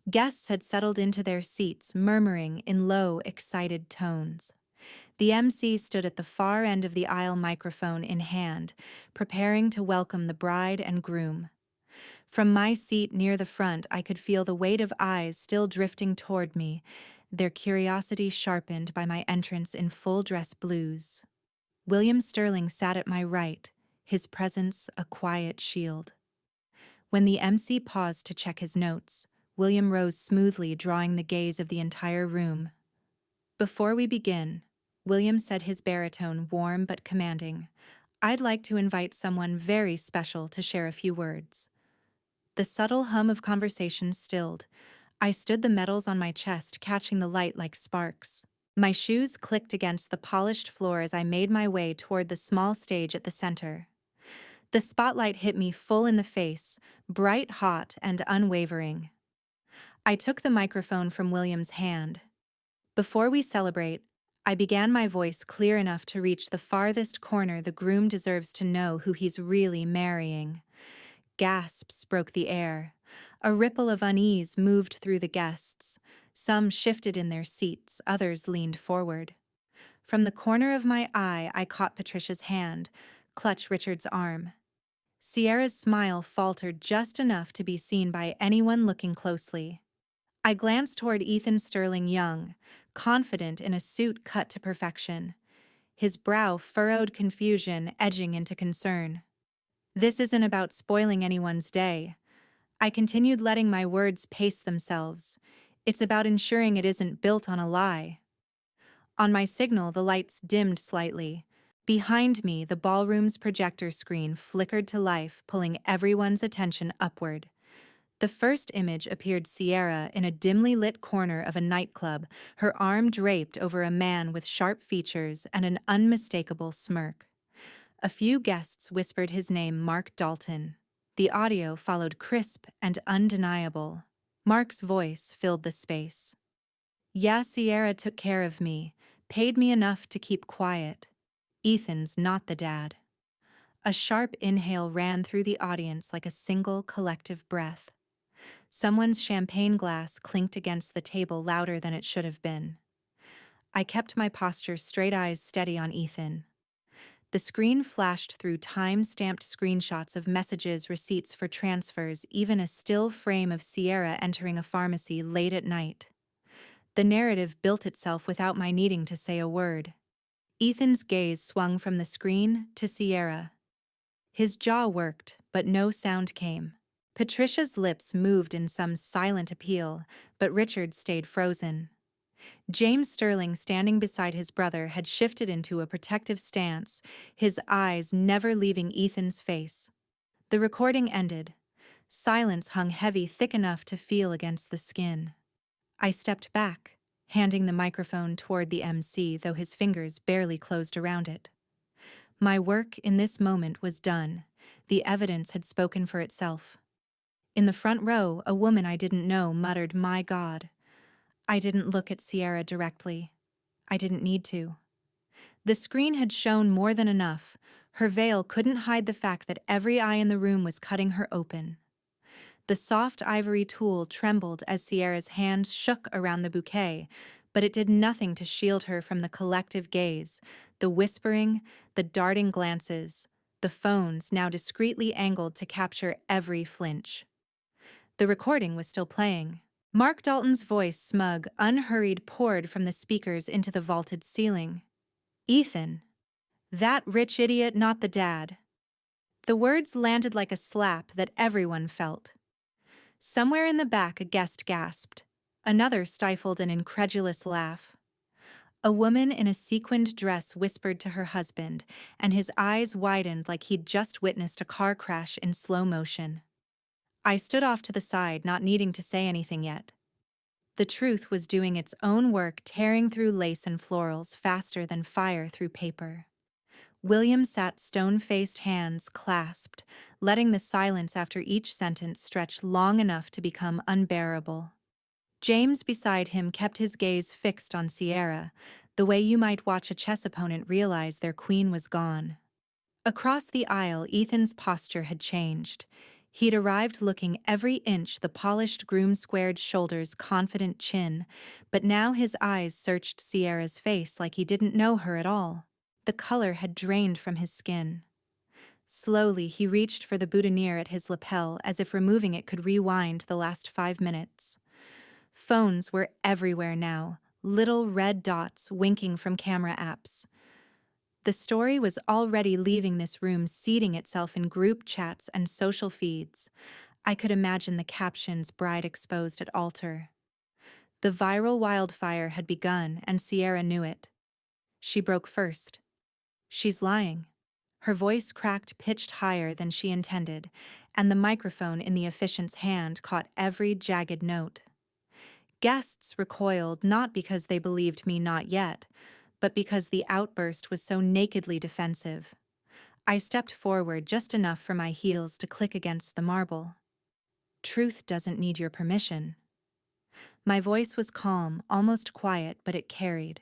Guests had settled into their seats, murmuring in low, excited tones. The MC stood at the far end of the aisle, microphone in hand, preparing to welcome the bride and groom. From my seat near the front, I could feel the weight of eyes still drifting toward me, their curiosity sharpened by my entrance in full-dress blues. William Sterling sat at my right, his presence a quiet shield. When the MC paused to check his notes, William rose smoothly, drawing the gaze of the entire room. "Before we begin," William said, his baritone warm but commanding, "I'd like to invite someone very special to share a few words." The subtle hum of conversation stilled. I stood the metals on my chest, catching the light like sparks. My shoes clicked against the polished floor as I made my way toward the small stage at the center. The spotlight hit me full in the face, bright, hot, and unwavering. I took the microphone from William's hand. Before we celebrate, I began my voice clear enough to reach the farthest corner. The groom deserves to know who he's really marrying. Gasps broke the air. A ripple of unease moved through the guests. Some shifted in their seats, others leaned forward. From the corner of my eye, I caught Patricia's hand, clutch Richard's arm. Sierra's smile faltered just enough to be seen by anyone looking closely. I glanced toward Ethan Sterling Young, confident in a suit cut to perfection. His brow furrowed confusion, edging into concern. This isn't about spoiling anyone's day. I continued, letting my words pace themselves. It's about ensuring it isn't built on a lie. On my signal, the lights dimmed slightly. Behind me, the ballroom's projector screen flickered to life, pulling everyone's attention upward. The first image appeared Sierra in a dimly lit corner of a nightclub, her arm draped over a man with sharp features and an unmistakable smirk. A few guests whispered his name, Mark Dalton. The audio followed, crisp and undeniable. Mark's voice filled the space. Yeah, Sierra took care of me, paid me enough to keep quiet. Ethan's not the dad. A sharp inhale ran through the audience like a single collective breath. Someone's champagne glass clinked against the table louder than it should have been. I kept my posture, straight, eyes steady on Ethan. The screen flashed through time-stamped screenshots of messages, receipts for transfers, even a still frame of Sierra entering a pharmacy late at night. The narrative built itself without my needing to say a word. Ethan's gaze swung from the screen to Sierra. His jaw worked, but no sound came. Patricia's lips moved in some silent appeal, but Richard stayed frozen. James Sterling, standing beside his brother, had shifted into a protective stance, his eyes never leaving Ethan's face. The recording ended. Silence hung heavy, thick enough to feel against the skin. I stepped back, handing the microphone toward the MC, though his fingers barely closed around it. My work in this moment was done. The evidence had spoken for itself. In the front row, a woman I didn't know muttered, "My God." I didn't look at Sierra directly. I didn't need to. The screen had shown more than enough. Her veil couldn't hide the fact that every eye in the room was cutting her open. The soft ivory tool trembled as Sierra's hands shook around the bouquet, but it did nothing to shield her from the collective gaze, the whispering, the darting glances, the phones now discreetly angled to capture every flinch. The recording was still playing. Mark Dalton's voice, smug, unhurried, poured from the speakers into the vaulted ceiling. "Ethan. That rich idiot, not the dad." The words landed like a slap that everyone felt. Somewhere in the back, a guest gasped. Another stifled an incredulous laugh. A woman in a sequined dress whispered to her husband, and his eyes widened like he'd just witnessed a car crash in slow motion. I stood off to the side, not needing to say anything yet. The truth was doing its own work, tearing through lace and florals faster than fire through paper. William sat stone-faced, hands clasped, letting the silence after each sentence stretch long enough to become unbearable. James beside him kept his gaze fixed on Sierra, the way you might watch a chess opponent realize their queen was gone. Across the aisle, Ethan's posture had changed. He'd arrived looking every inch the polished groom, squared shoulders, confident chin, but now his eyes searched Sierra's face like he didn't know her at all. The color had drained from his skin. Slowly, he reached for the boutonniere at his lapel, as if removing it could rewind the last 5 minutes. Phones were everywhere now, little red dots winking from camera apps. The story was already leaving this room, seeding itself in group chats and social feeds. I could imagine the captions, "Bride exposed at altar." The viral wildfire had begun, and Sierra knew it. She broke first. "She's lying." Her voice cracked, pitched higher than she intended, and the microphone in the officiant's hand caught every jagged note. Guests recoiled not because they believed me not yet, but because the outburst was so nakedly defensive. I stepped forward just enough for my heels to click against the marble. Truth doesn't need your permission. My voice was calm, almost quiet, but it carried.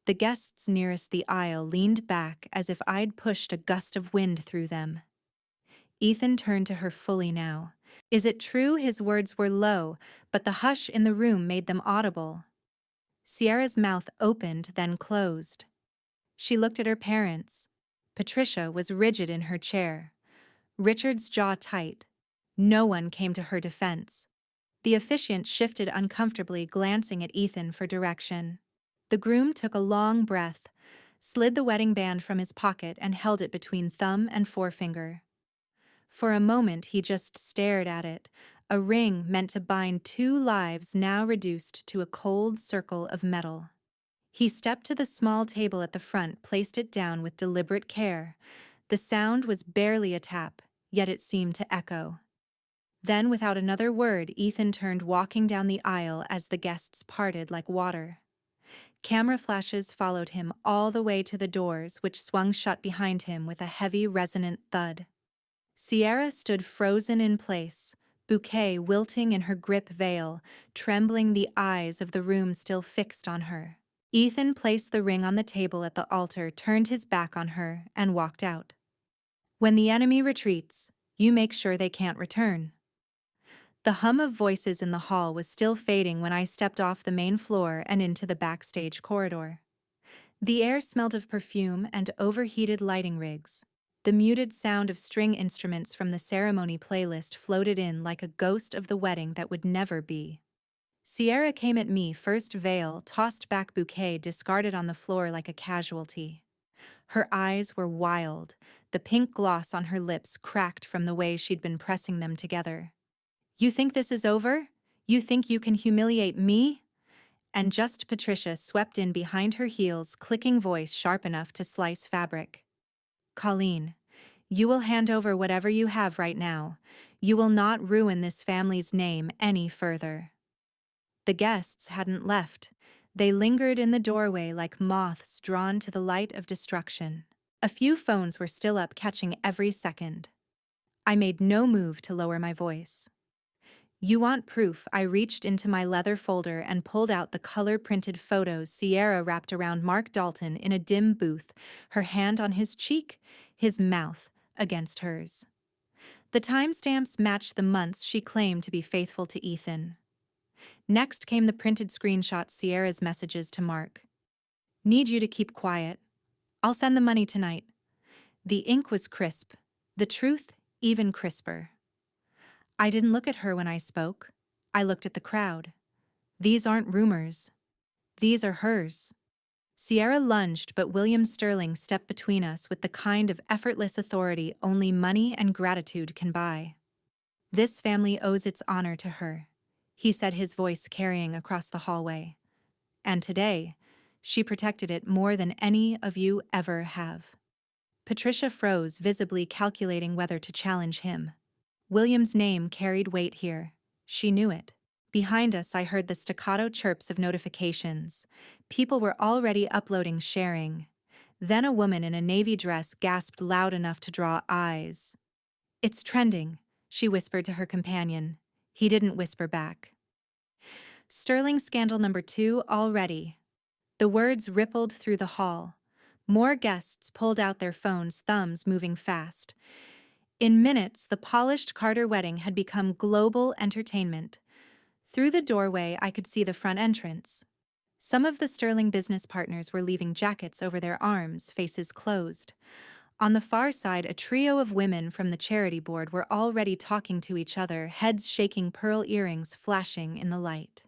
The guests nearest the aisle leaned back as if I'd pushed a gust of wind through them. Ethan turned to her fully now. Is it true? His words were low, but the hush in the room made them audible. Sierra's mouth opened, then closed. She looked at her parents. Patricia was rigid in her chair. Richard's jaw tight. No one came to her defense. The officiant shifted uncomfortably, glancing at Ethan for direction. The groom took a long breath, slid the wedding band from his pocket and held it between thumb and forefinger. For a moment he just stared at it, a ring meant to bind two lives now reduced to a cold circle of metal. He stepped to the small table at the front, placed it down with deliberate care. The sound was barely a tap, yet it seemed to echo. Then, without another word, Ethan turned, walking down the aisle as the guests parted like water. Camera flashes followed him all the way to the doors, which swung shut behind him with a heavy, resonant thud. Sierra stood frozen in place, bouquet wilting in her grip veil, trembling, the eyes of the room still fixed on her. Ethan placed the ring on the table at the altar, turned his back on her, and walked out. When the enemy retreats, you make sure they can't return. The hum of voices in the hall was still fading when I stepped off the main floor and into the backstage corridor. The air smelled of perfume and overheated lighting rigs. The muted sound of string instruments from the ceremony playlist floated in like a ghost of the wedding that would never be. Sierra came at me, first, veil, tossed back, bouquet discarded on the floor like a casualty. Her eyes were wild, the pink gloss on her lips cracked from the way she'd been pressing them together. You think this is over? You think you can humiliate me? And just Patricia swept in behind her heels, clicking voice sharp enough to slice fabric. Colleen, you will hand over whatever you have right now. You will not ruin this family's name any further. The guests hadn't left. They lingered in the doorway like moths drawn to the light of destruction. A few phones were still up, catching every second. I made no move to lower my voice. You want proof? I reached into my leather folder and pulled out the color-printed photos Sierra wrapped around Mark Dalton in a dim booth, her hand on his cheek, his mouth against hers. The timestamps matched the months she claimed to be faithful to Ethan. Next came the printed screenshots, Sierra's messages to Mark. Need you to keep quiet. I'll send the money tonight. The ink was crisp, the truth even crisper. I didn't look at her when I spoke. I looked at the crowd. These aren't rumors. These are hers. Sierra lunged, but William Sterling stepped between us with the kind of effortless authority only money and gratitude can buy. This family owes its honor to her, he said, his voice carrying across the hallway. And today, she protected it more than any of you ever have. Patricia froze, visibly calculating whether to challenge him. William's name carried weight here. She knew it. Behind us, I heard the staccato chirps of notifications. People were already uploading, sharing. Then a woman in a navy dress gasped loud enough to draw eyes. It's trending, she whispered to her companion. He didn't whisper back. Sterling scandal number 2 already. The words rippled through the hall. More guests pulled out their phones, thumbs moving fast. In minutes, the polished Carter wedding had become global entertainment. Through the doorway, I could see the front entrance. Some of the Sterling business partners were leaving jackets over their arms, faces closed. On the far side, a trio of women from the charity board were already talking to each other, heads shaking, pearl earrings flashing in the light.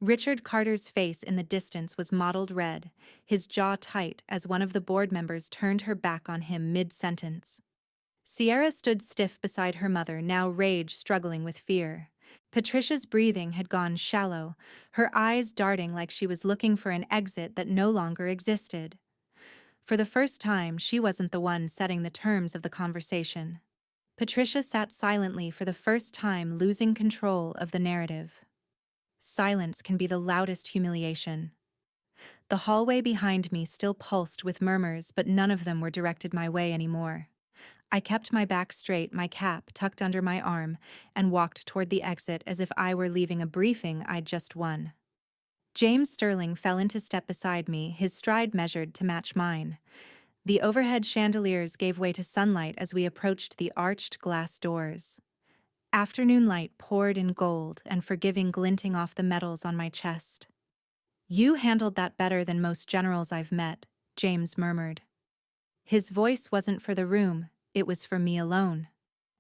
Richard Carter's face in the distance was mottled red, his jaw tight as one of the board members turned her back on him mid-sentence. Sierra stood stiff beside her mother, now rage struggling with fear. Patricia's breathing had gone shallow, her eyes darting like she was looking for an exit that no longer existed. For the first time, she wasn't the one setting the terms of the conversation. Patricia sat silently, for the first time losing control of the narrative. Silence can be the loudest humiliation. The hallway behind me still pulsed with murmurs, but none of them were directed my way anymore. I kept my back straight, my cap tucked under my arm, and walked toward the exit as if I were leaving a briefing I'd just won. James Sterling fell into step beside me, his stride measured to match mine. The overhead chandeliers gave way to sunlight as we approached the arched glass doors. Afternoon light poured in gold and forgiving glinting off the metals on my chest. "You handled that better than most generals I've met," James murmured. His voice wasn't for the room, it was for me alone.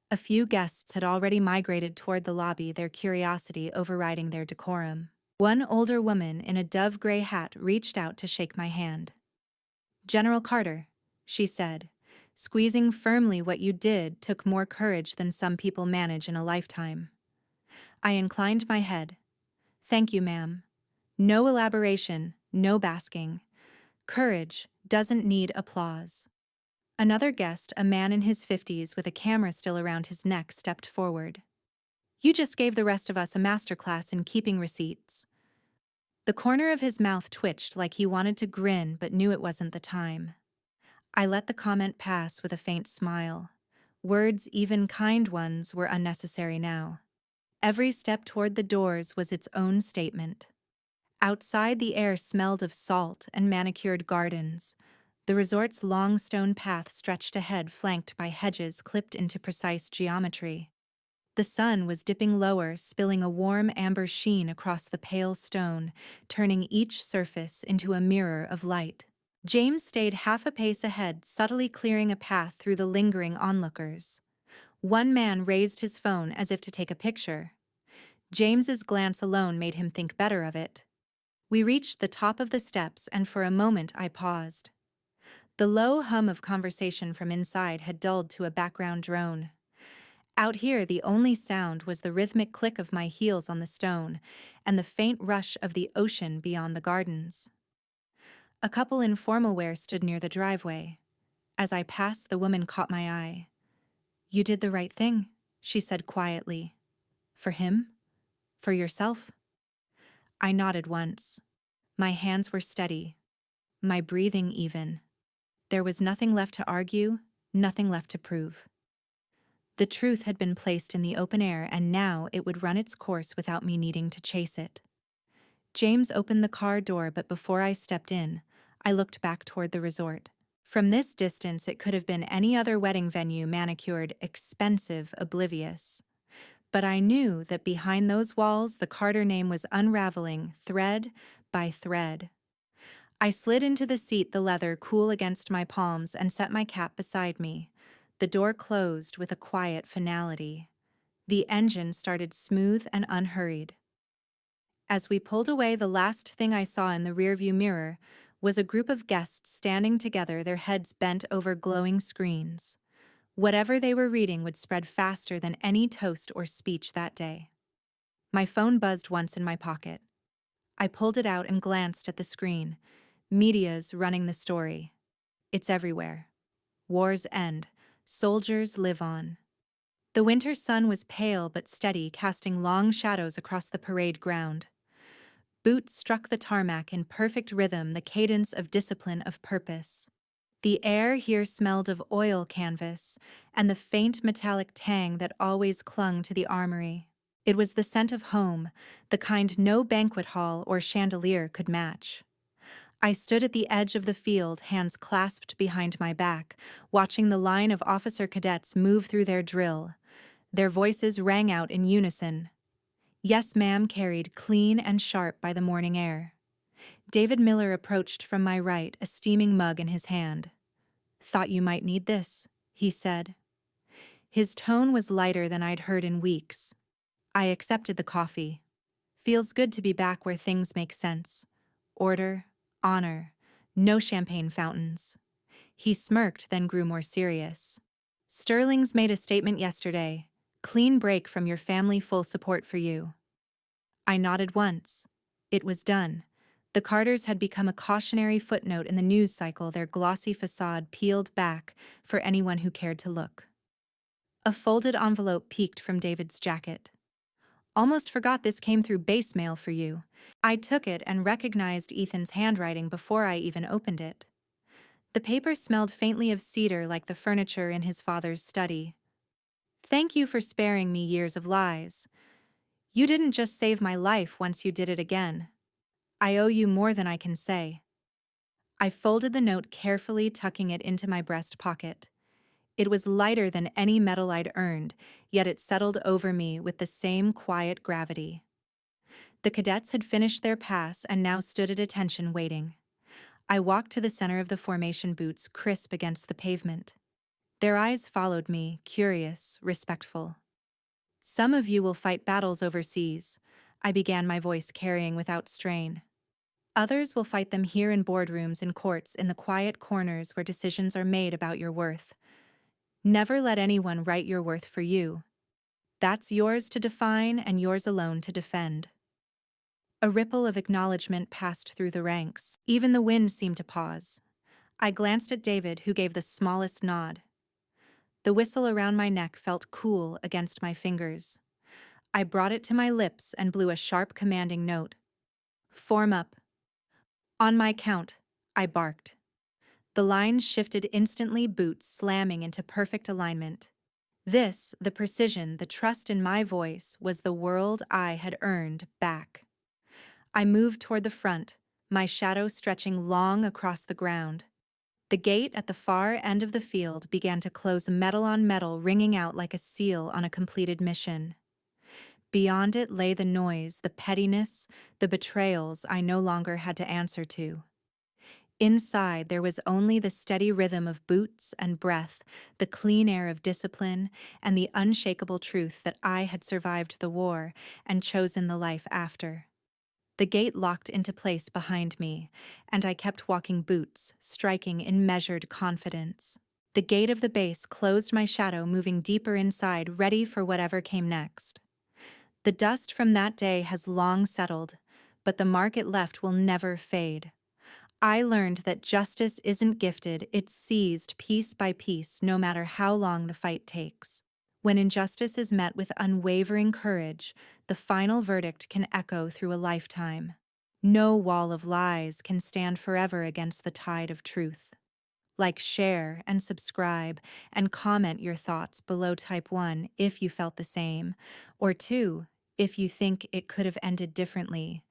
A few guests had already migrated toward the lobby, their curiosity overriding their decorum. One older woman in a dove-gray hat reached out to shake my hand. "General Carter," she said, "squeezing firmly what you did took more courage than some people manage in a lifetime." I inclined my head. "Thank you, ma'am. No elaboration, no basking. Courage doesn't need applause." Another guest, a man in his 50s with a camera still around his neck, stepped forward. "You just gave the rest of us a masterclass in keeping receipts." The corner of his mouth twitched like he wanted to grin but knew it wasn't the time. I let the comment pass with a faint smile. Words, even kind ones, were unnecessary now. Every step toward the doors was its own statement. Outside, the air smelled of salt and manicured gardens. The resort's long stone path stretched ahead, flanked by hedges clipped into precise geometry. The sun was dipping lower, spilling a warm amber sheen across the pale stone, turning each surface into a mirror of light. James stayed half a pace ahead, subtly clearing a path through the lingering onlookers. One man raised his phone as if to take a picture. James's glance alone made him think better of it. We reached the top of the steps, and for a moment I paused. The low hum of conversation from inside had dulled to a background drone. Out here, the only sound was the rhythmic click of my heels on the stone and the faint rush of the ocean beyond the gardens. A couple in formal wear stood near the driveway. As I passed, the woman caught my eye. "You did the right thing," she said quietly. "For him? For yourself?" I nodded once. My hands were steady, my breathing even. There was nothing left to argue, nothing left to prove. The truth had been placed in the open air, and now it would run its course without me needing to chase it. James opened the car door, but before I stepped in, I looked back toward the resort. From this distance, it could have been any other wedding venue, manicured, expensive, oblivious. But I knew that behind those walls, the Carter name was unraveling, thread by thread. I slid into the seat, the leather cool against my palms, and set my cap beside me. The door closed with a quiet finality. The engine started smooth and unhurried. As we pulled away, the last thing I saw in the rearview mirror was a group of guests standing together, their heads bent over glowing screens. Whatever they were reading would spread faster than any toast or speech that day. My phone buzzed once in my pocket. I pulled it out and glanced at the screen. Media's running the story. It's everywhere. Wars end. Soldiers live on. The winter sun was pale but steady, casting long shadows across the parade ground. Boots struck the tarmac in perfect rhythm, the cadence of discipline, of purpose. The air here smelled of oil canvas and the faint metallic tang that always clung to the armory. It was the scent of home, the kind no banquet hall or chandelier could match. I stood at the edge of the field, hands clasped behind my back, watching the line of officer cadets move through their drill. Their voices rang out in unison. "Yes, ma'am," carried clean and sharp by the morning air. David Miller approached from my right, a steaming mug in his hand. "Thought you might need this," he said. His tone was lighter than I'd heard in weeks. I accepted the coffee. Feels good to be back where things make sense. Order, honor, no champagne fountains. He smirked, then grew more serious. "Sterling's made a statement yesterday. Clean break from your family, full support for you." I nodded once. It was done. The Carters had become a cautionary footnote in the news cycle, their glossy facade peeled back for anyone who cared to look. A folded envelope peeked from David's jacket. Almost forgot this came through base mail for you. I took it and recognized Ethan's handwriting before I even opened it. The paper smelled faintly of cedar like the furniture in his father's study. Thank you for sparing me years of lies. You didn't just save my life once you did it again. I owe you more than I can say. I folded the note carefully, tucking it into my breast pocket. It was lighter than any metal I'd earned, yet it settled over me with the same quiet gravity. The cadets had finished their pass and now stood at attention waiting. I walked to the center of the formation boots, crisp against the pavement. Their eyes followed me, curious, respectful. Some of you will fight battles overseas, I began, my voice carrying without strain. Others will fight them here in boardrooms and courts, in the quiet corners where decisions are made about your worth. Never let anyone write your worth for you. That's yours to define and yours alone to defend. A ripple of acknowledgement passed through the ranks. Even the wind seemed to pause. I glanced at David, who gave the smallest nod. The whistle around my neck felt cool against my fingers. I brought it to my lips and blew a sharp, commanding note. Form up. On my count, I barked. The lines shifted instantly, boots slamming into perfect alignment. This, the precision, the trust in my voice, was the world I had earned back. I moved toward the front, my shadow stretching long across the ground. The gate at the far end of the field began to close, metal on metal, ringing out like a seal on a completed mission. Beyond it lay the noise, the pettiness, the betrayals I no longer had to answer to. Inside, there was only the steady rhythm of boots and breath, the clean air of discipline, and the unshakable truth that I had survived the war and chosen the life after. The gate locked into place behind me, and I kept walking, boots striking in measured confidence. The gate of the base closed, my shadow moving deeper inside, ready for whatever came next. The dust from that day has long settled, but the mark it left will never fade. I learned that justice isn't gifted, it's seized piece by piece, no matter how long the fight takes. When injustice is met with unwavering courage, the final verdict can echo through a lifetime. No wall of lies can stand forever against the tide of truth. Like, share, and subscribe, and comment your thoughts below. Type 1 if you felt the same, or 2 if you think it could have ended differently.